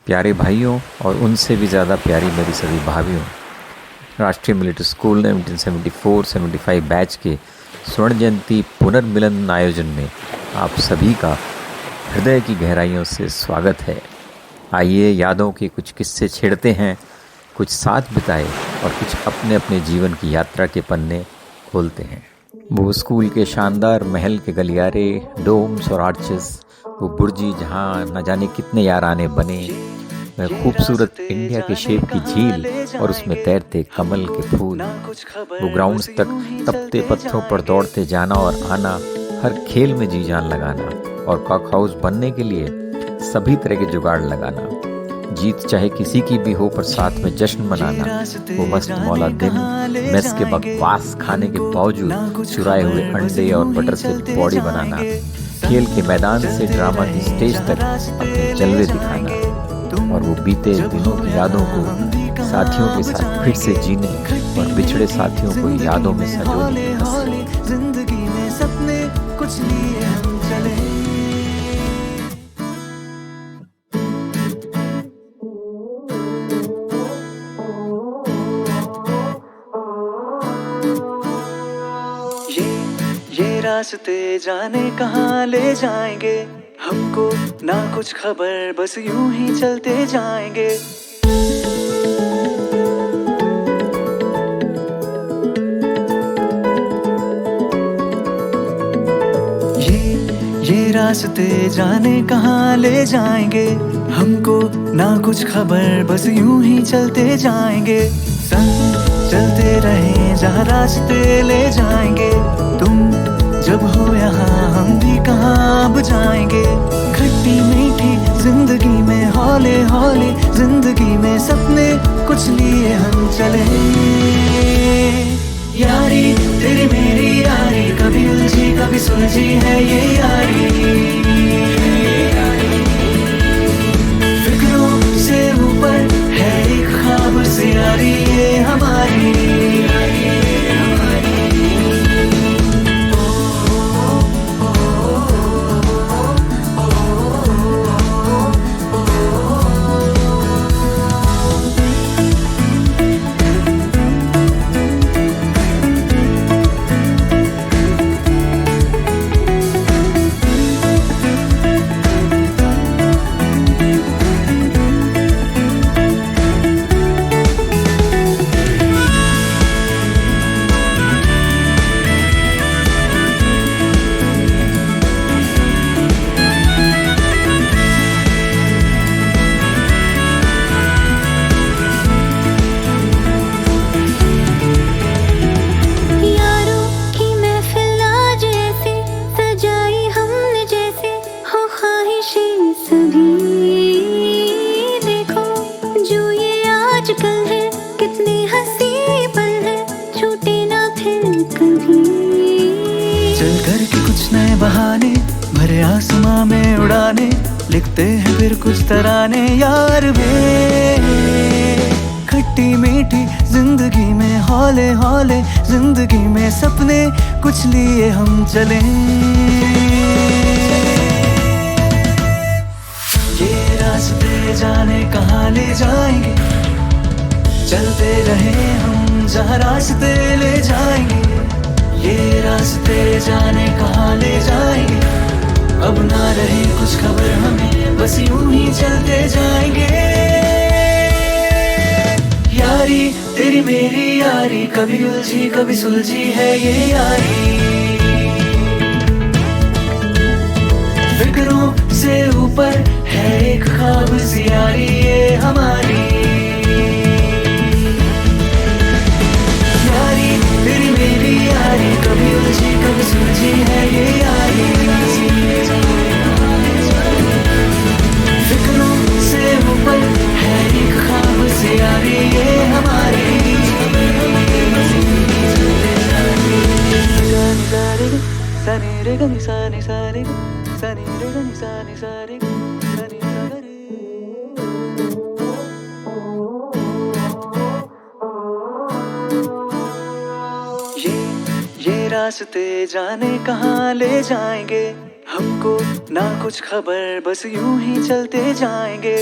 प्यारे भाइयों और उनसे भी ज़्यादा प्यारी मेरी सभी भाभियों, राष्ट्रीय मिलिट्री स्कूल 1974-75 बैच के स्वर्ण जयंती पुनर्मिलन आयोजन में आप सभी का हृदय की गहराइयों से स्वागत है। आइए यादों के कुछ किस्से छेड़ते हैं, कुछ साथ बिताए और कुछ अपने अपने जीवन की यात्रा के पन्ने खोलते हैं। वो स्कूल के शानदार महल के गलियारे, डोम्स और आर्चेस, वो बुर्जी जहाँ न जाने कितने याराने बने, वह खूबसूरत इंडिया के शेप की झील और उसमें तैरते कमल के फूल, वो ग्राउंड्स तक तपते पत्थरों पर दौड़ते जाना और आना, हर खेल में जी जान लगाना और कॉक हाउस बनने के लिए सभी तरह के जुगाड़ लगाना। जीत चाहे किसी की भी हो पर साथ में जश्न मनाना, वो मस्त मौला दिन मेस के बकवास खाने के बावजूद चुराए हुए अंडे और बटर से बॉडी बनाना, खेल के मैदान से ड्रामा की स्टेज तक अपने जलवे दिखाना और वो बीते दिनों की यादों को साथियों के साथ फिर से जीने और बिछड़े साथियों को यादों में संजोने की हंसी। जिंदगी में सपने कुछ लिए हम चले। ये रास्ते जाने कहाँ ले जाएंगे हमको, ना कुछ खबर, बस यूं ही चलते जाएंगे। ये रास्ते जाने कहाँ ले जाएंगे हमको, ना कुछ खबर, बस यूं ही चलते जाएंगे। संग चलते रहे जहाँ रास्ते ले जाएंगे, तुम जब हो यहाँ हम भी कहाँ अब जाएंगे। खट्टी मीठी जिंदगी में हौले हौले, जिंदगी में सपने कुछ लिए हम चले। यारी तेरी मेरी यारी, कभी उलझी कभी सुलझी है ये यारी। फिक्रों से ऊपर है एक ख्वाब से यारी ये हमारी। बहाने भरे आसमां में उड़ाने, लिखते हैं फिर कुछ तराने यार वे। खट्टी मीठी जिंदगी में हौले हौले, जिंदगी में सपने कुछ लिए हम चले। ये रास्ते जाने कहाँ ले जाएंगे, चलते रहे हम जहाँ रास्ते ले जाएंगे। ये रास्ते जाने कहाँ ले जाएंगे, अब ना रहे कुछ खबर हमें, बस यूं ही चलते जाएंगे। यारी तेरी मेरी यारी, कभी उलझी कभी सुलझी है ये यारी। फिक्रों से ऊपर है एक ख्वाब सी यारी ये हमारी। तेरी मेरी यारी, कभी उलझी कभी सुलझी है ये यारी। फिक्रों से ऊपर है एक ख्वाब से यारी ये हमारी। सनी रे गनी सनी सनी सनी रे गनी सनी सनी सनी सनी। रास्ते जाने कहाँ ले जाएंगे हमको, ना कुछ खबर, बस यूं ही चलते जाएंगे।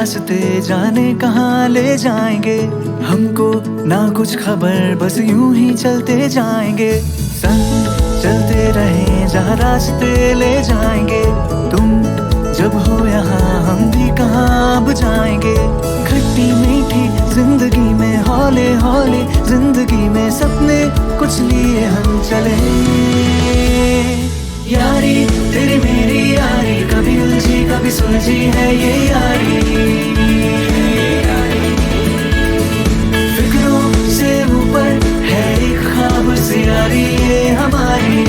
रास्ते जाने कहाँ ले जाएंगे, हमको ना कुछ खबर, बस यूं ही चलते जाएंगे। संग चलते रहे जहाँ रास्ते ले जाएंगे, तुम जब हो यहाँ हम भी कहाँ अब जाएंगे। खट्टी मीठी जिंदगी में हौले हौले, जिंदगी में सपने कुछ लिए हम चले। यारी तेरी मेरी यारी, कभी उलझी कभी सुलझी है ये यारी। फिक्रों से ऊपर है एक ख्वाब सी यारी ये हमारी।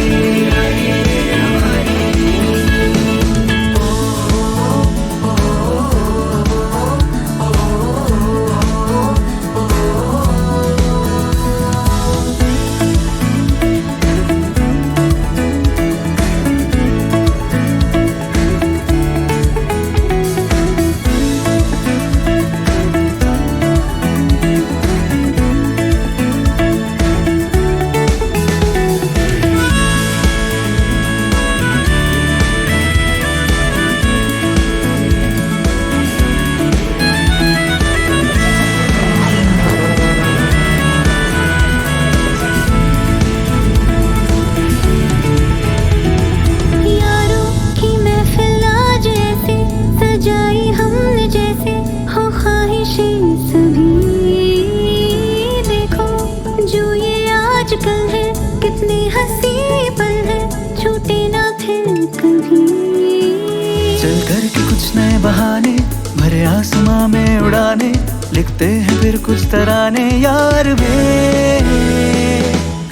चल करके कुछ नए बहाने, भरे आसमां में उड़ाने, लिखते हैं फिर कुछ तराने यार वे।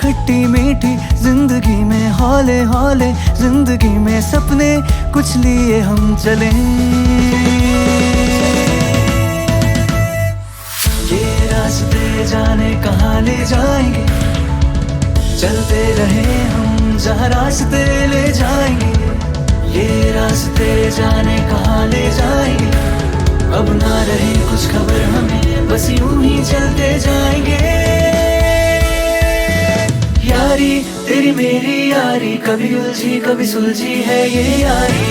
खट्टी मीठी जिंदगी में हौले हौले, जिंदगी में सपने कुछ लिए हम चले। ये रास्ते जाने कहाँ ले जाएंगे, चलते रहे हम जहाँ रास्ते ले जाएंगे। ये रास्ते जाने कहाँ ले जाएंगे, अब ना रहे कुछ खबर हमें, बस यूं ही चलते जाएंगे। यारी तेरी मेरी यारी, कभी उलझी कभी सुलझी है ये यारी।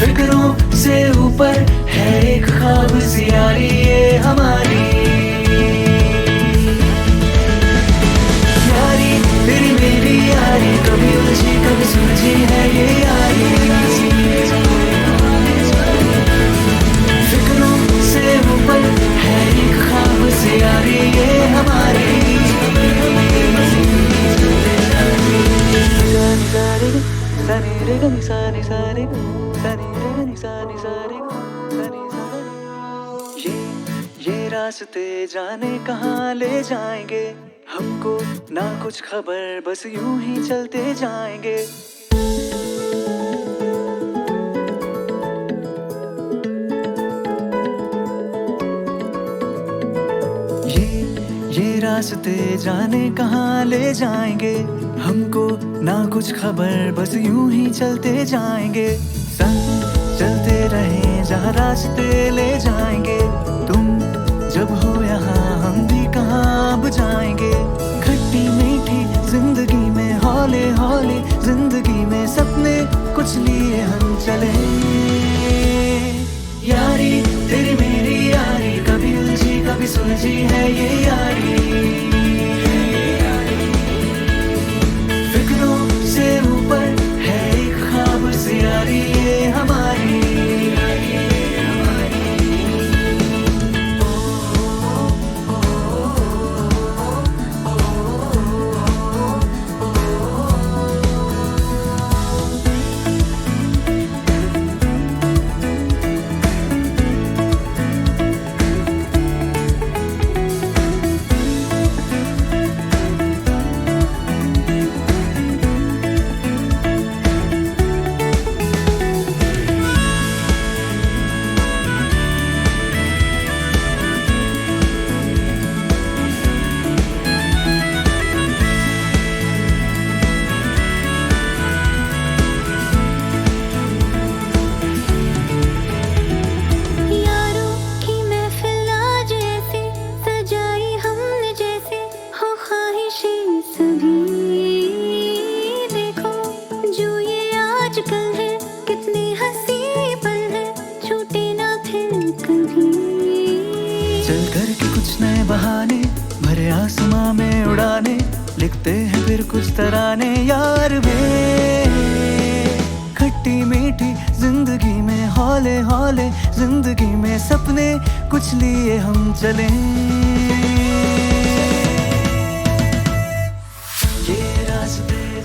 फिक्रों से ऊपर है एक ख्वाब सी यारी ये हमारी। तेरी मेरी यारी, कभी उलझी कभी सुलझी है ये यारी। फिक्रों से ऊपर है एक ख्वाब सी यारी ये हमारी। ये रास्ते जाने कहाँ ले जाएंगे, हमको ना कुछ खबर, बस यूं ही चलते जाएंगे। ये रास्ते जाने कहाँ ले जाएंगे, हमको ना कुछ खबर, बस यूं ही चलते जाएंगे। संग चलते रहे जहाँ रास्ते ले जाएंगे, तुम जब हो यहाँ हम भी कहाँ अब जाएंगे। खट्टी मीठी जिंदगी में हौले हौले, जिंदगी में सपने कुछ लिए हम चले। यारी तेरी मेरी यारी, कभी उलझी कभी सुलझी है ये यारी। फिक्रों से ऊपर है एक ख्वाब सी यारी ये हमारी। चल कर के कुछ नए बहाने, भरे आसमां में उड़ाने, लिखते हैं फिर कुछ तराने यार वे। खट्टी मीठी जिंदगी में हौले हौले, जिंदगी में सपने कुछ लिए हम चले।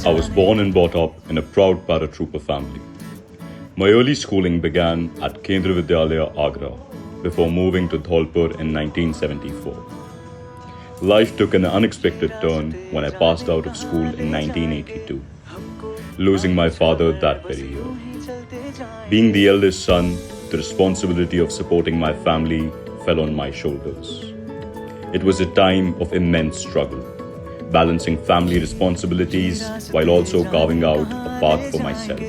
I was born and brought up in a proud paratrooper family. My early schooling began at Kendra Vidyalaya, Agra, before moving to Dholpur in 1974. Life took an unexpected turn when I passed out of school in 1982, losing my father that very year. Being the eldest son, the responsibility of supporting my family fell on my shoulders. It was a time of immense struggle, balancing family responsibilities while also carving out a path for myself.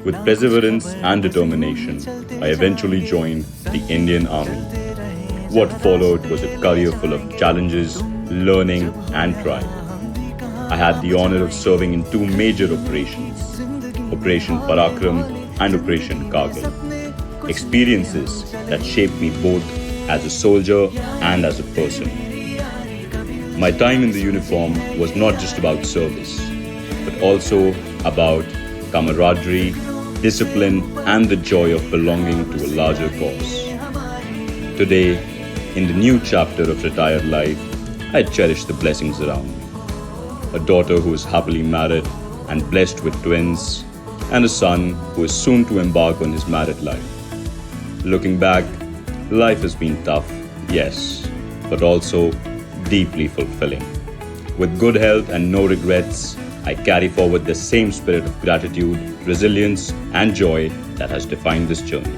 With perseverance and determination, I eventually joined the Indian Army. What followed was a career full of challenges, learning and triumph. I had the honor of serving in two major operations, Operation Parakram and Operation Kargil. Experiences that shaped me both as a soldier and as a person. My time in the uniform was not just about service, but also about camaraderie, discipline, and the joy of belonging to a larger cause. Today, in the new chapter of retired life, I cherish the blessings around me. A daughter who is happily married and blessed with twins, and a son who is soon to embark on his married life. Looking back, life has been tough, yes, but also deeply fulfilling. With good health and no regrets, I carry forward the same spirit of gratitude, resilience, and joy that has defined this journey.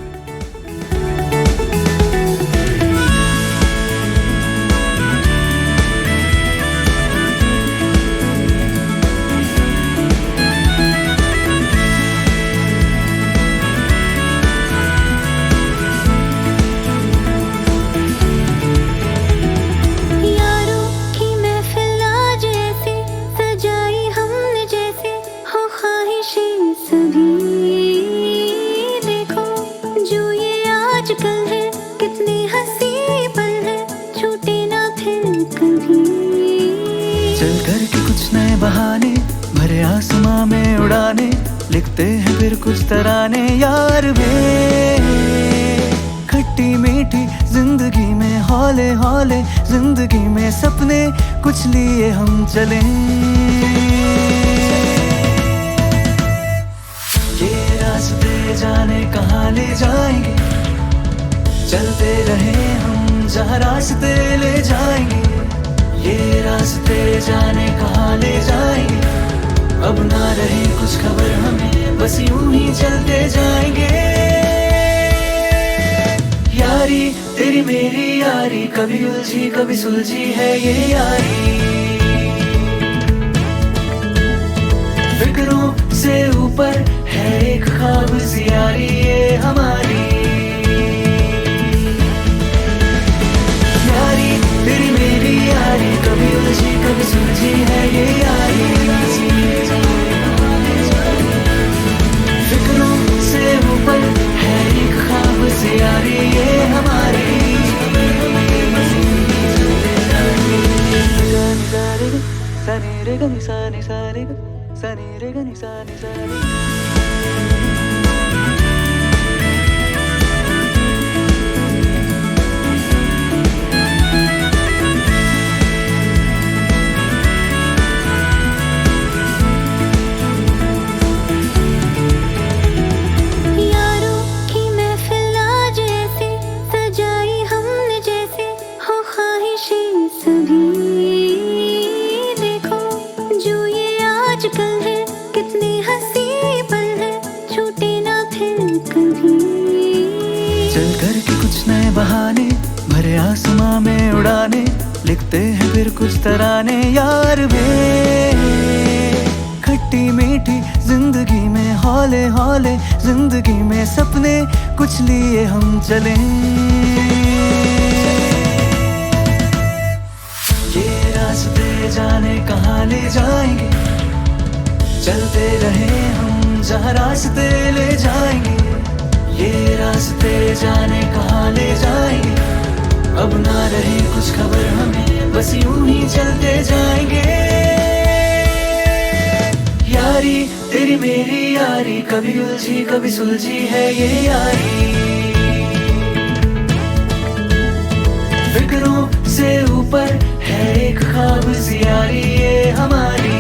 चल कर के कुछ नए बहाने, भरे आसमां में उड़ाने, लिखते हैं फिर कुछ तराने यार वे। खट्टी मीठी जिंदगी में हौले हौले, जिंदगी में सपने कुछ लिए हम चले। ये रास्ते जाने कहाँ ले जाएंगे, चलते रहे हम जहाँ रास्ते ले जाएंगे। ये रास्ते जाने कहाँ ले जाएंगे, अब ना रहे कुछ खबर हमें, बस यूं ही चलते जाएंगे। यारी तेरी मेरी यारी, कभी उलझी कभी सुलझी है ये यारी। फिक्रों से ऊपर है एक ख्वाब सी यारी ये हमारी। यारी तेरी मेरी यारी, कभी उलझी कभी सुलझी है ये यारी। फिक्रों से ऊपर है एक ख्वाब सी यारी ये हमारी। सनी रे ग नि सा नि सा रे ग, सनी रे ग नि सा नि सा रे। चल कर के कुछ नए बहाने, भरे आसमां में उड़ाने, लिखते हैं फिर कुछ तराने यार वे। खट्टी मीठी जिंदगी में हौले हौले, जिंदगी में सपने कुछ लिए हम चले। ये रास्ते जाने कहाँ ले जाएंगे, चलते रहे हम जहाँ रास्ते ले जाएंगे। ये रास्ते जाने कहाँ ले जाएंगे, अब ना रहे कुछ खबर हमें, बस यूं ही चलते जाएंगे। यारी तेरी मेरी यारी, कभी उलझी कभी सुलझी है ये यारी। फिक्रों से ऊपर है एक ख्वाब सी यारी ये हमारी।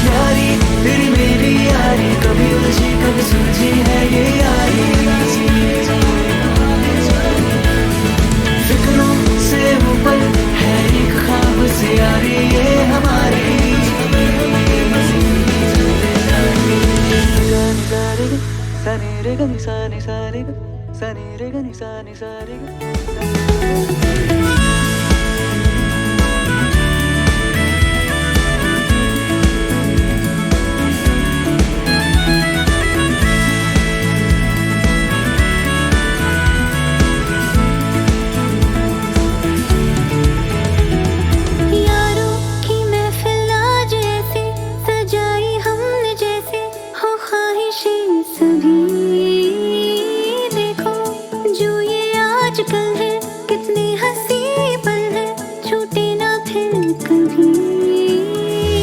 यारी तेरी मेरी यारी, कभी उलझी कभी सुलझी है ये यारी। फिक्रों से ऊपर है एक ख्वाब सी यारी ये हमारी। सनी रे ग नि सा नि सा रे ग, सनी रे ग नि सा नि सा रे ग। यारों की महफिल आज ऐसे सजाई हमने, जैसे हो ख्वाहिशें सभी। देखो जो ये आजकल है, कितने हंसी पल है, छूटे ना फिर कभी।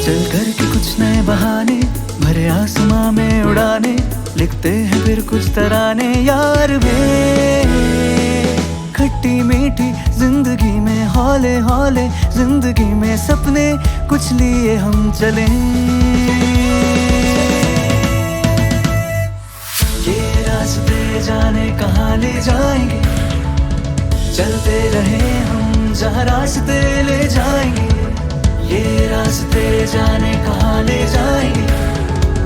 चल कर के कुछ नए बहाने, भरे आसमां में उड़ाने, लिखते हैं फिर कुछ तराने यार वे। खट्टी मीठी जिंदगी में हौले हौले, जिंदगी में सपने कुछ लिए हम चले। ये रास्ते जाने कहाँ ले जाएंगे, चलते रहे हम जहाँ रास्ते ले जाएंगे। ये रास्ते जाने कहाँ ले जाएंगे,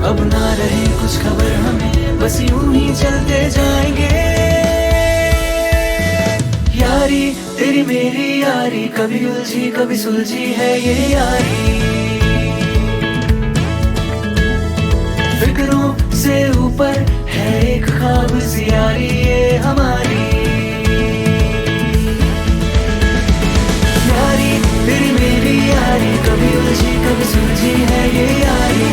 अब ना रहे कुछ खबर हमें, बस यूं ही चलते जाएंगे। यारी तेरी मेरी यारी, कभी उलझी कभी सुलझी है ये यारी। फिक्रों से ऊपर है एक ख्वाब सी यारी ये हमारी। यारी तेरी मेरी यारी, कभी उलझी कभी सुलझी है ये यारी।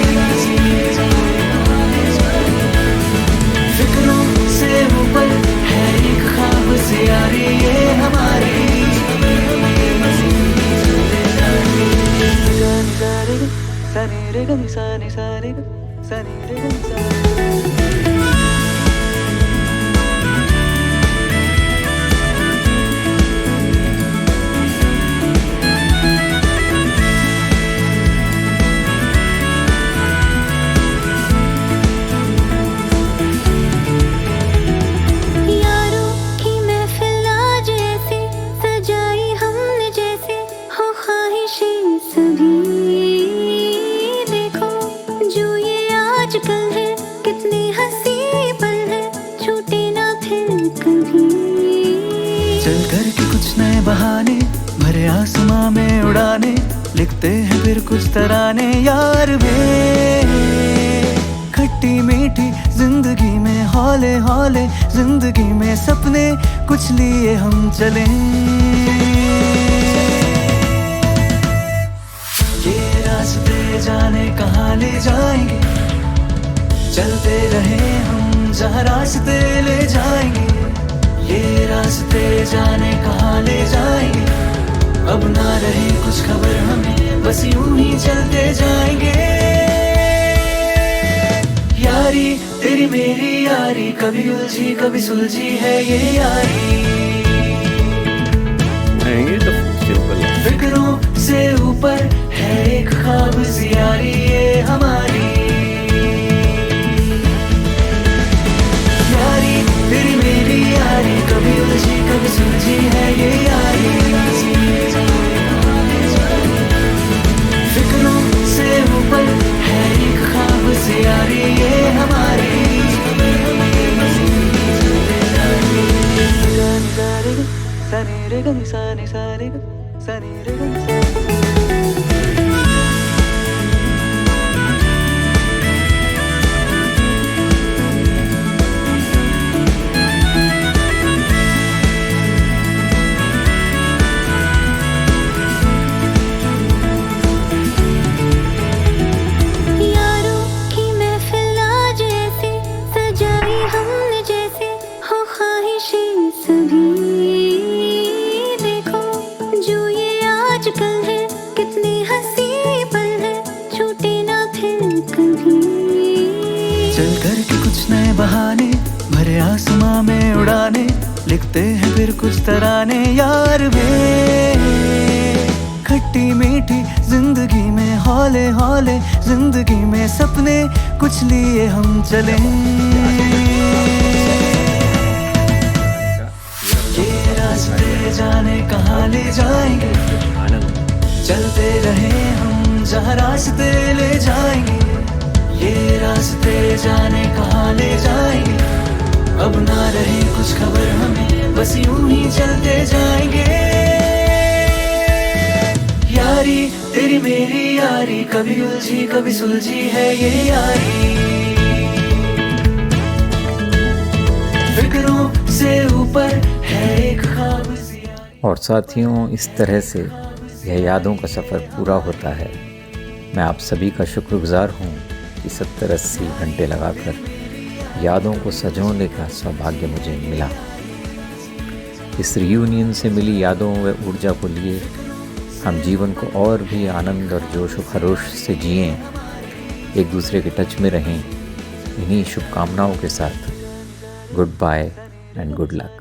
फिक्रों से ऊपर है एक ख्वाब सी यारी ये हमारी। सनी रे ग नि सा नि सा रे ग, सनी रे ग नि सा। यारों की महफिल आज ऐसे सजाई हमने, जैसे हो ख्वाहिशें सभी। देखो जो ये आजकल है, कितने हंसी पल है, छूटे ना फिर कभी। चल कर के कुछ नए बहाने, भरे आसमां में उड़ाने, लिखते हैं फिर कुछ तराने यार वे। खट्टी मीठी जिंदगी में हौले हौले, जिंदगी में सपने कुछ लिए हम चले। ये रास्ते जाने कहाँ ले जाएंगे, चलते रहे हम जहाँ रास्ते ले जाएंगे। ये रास्ते जाने कहाँ ले जाएंगे, अब ना रहे कुछ खबर हमें, बस यूं ही चलते जाएंगे। यारी तेरी मेरी यारी, कभी उलझी कभी सुलझी है ये यारी। ये तो सिंपल है। फिक्रों से ऊपर है एक ख्वाब सी यारी ये हमारी। यारी तेरी मेरी यारी, कभी उलझी कभी सुलझी है ये यारी। फिक्रों से ऊपर है एक ख्वाब सी यारी ये हमारी। सनी रे ग नि सा नि सा रे ग, सनी रे ग नि सा। यारों की महफिल आज ऐसे सजाई हमने, जैसे हो ख्वाहिश गाते हैं फिर कुछ तराने यार वे। खट्टी मीठी जिंदगी में हौले हौले जिंदगी में सपने कुछ लिए हम चले। ये रास्ते जाने कहाँ ले जाएंगे, चलते रहे हम जहाँ रास्ते ले जाएंगे। ये रास्ते जाने कहाँ ले जाएंगे, अब ना रहे कुछ खबर हमें, बस यूं ही चलते जाएंगे। यारी तेरी मेरी यारी, कभी उलझी कभी सुलझी है ये यारी। फिक्रों से ऊपर है एक ख्वाब सी यारी। और साथियों, इस तरह से यह यादों का सफ़र पूरा होता है। मैं आप सभी का शुक्रगुजार हूँ कि 70-80 घंटे लगाकर यादों को संजोने का सौभाग्य मुझे मिला। इस रियूनियन से मिली यादों व ऊर्जा को लिए हम जीवन को और भी आनंद और जोश व खरोश से जिएं, एक दूसरे के टच में रहें। इन्हीं शुभकामनाओं के साथ goodbye and good luck.